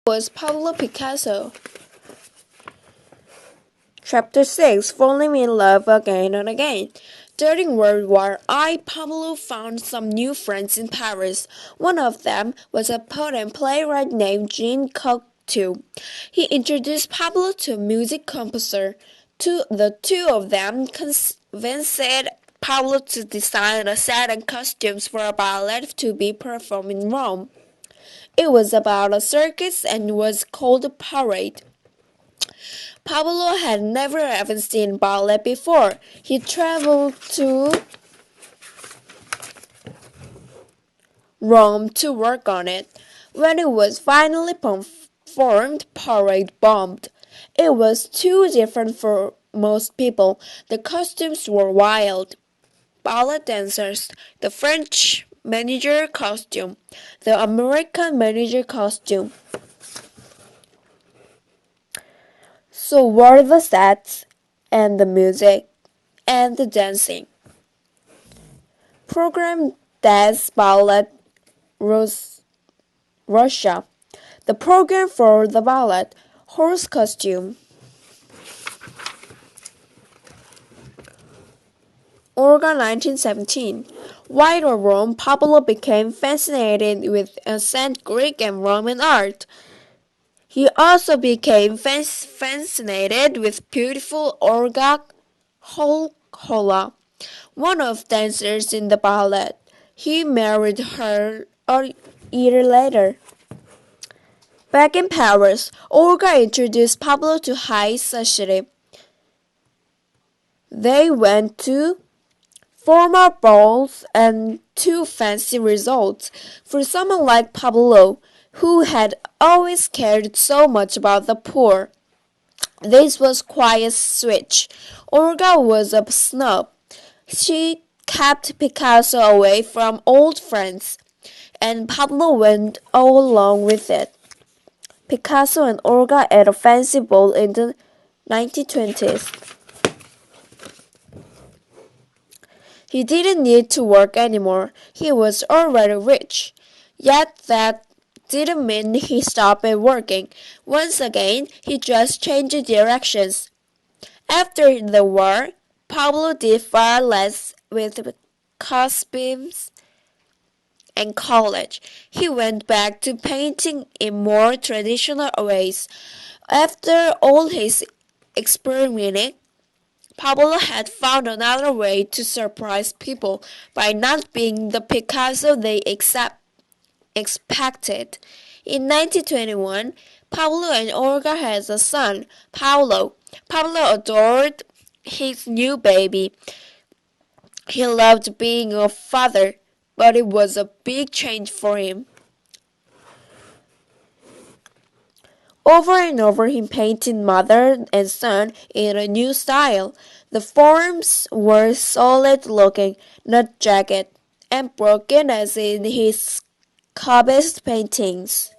was Pablo Picasso. Chapter 6 Falling in Love Again and Again. During World War I, Pablo found some new friends in Paris. One of them was a poet and playwright named Jean Cocteau. He introduced Pablo to a music composer. The two of them convinced Pablo to design a set and costumes for a ballet to be performed in Rome. It was about a circus and was called a parade. Pablo had never even seen ballet before. He traveled to Rome to work on it. When it was finally performed, parade bombed. It was too different for most people. The costumes were wild. Ballet dancers, the French manager costume, the American manager costume. So were the sets, and the music, and the dancing. Program des Ballet Russia. The program for the ballet, horse costume. Olga 1917. While in Rome, Pablo became fascinated with ancient Greek and Roman art. He also became fascinated with beautiful Olga Holkola, one of dancers in the ballet. He married her a year later. Back in Paris, Olga introduced Pablo to high society. They went to formal balls and to fancy resorts. For someone like Pablo, who had always cared so much about the poor, this was quite a switch. Olga was a snob. She kept Picasso away from old friends, and Pablo went all along with it. Picasso and Olga at a fancy ball in the 1920s. He didn't need to work anymore. He was already rich. Yet that didn't mean he stopped working. Once again, he just changed directions. After the war, Pablo did far less with costumes and college. He went back to painting in more traditional ways. After all his experimenting, Pablo had found another way to surprise people by not being the Picasso they expected. In 1921, Pablo and Olga had a son, Paulo. Pablo adored his new baby. He loved being a father, but it was a big change for him. Over and over he painted mother and son in a new style. The forms were solid looking, not jagged and broken as in his Cubist paintings.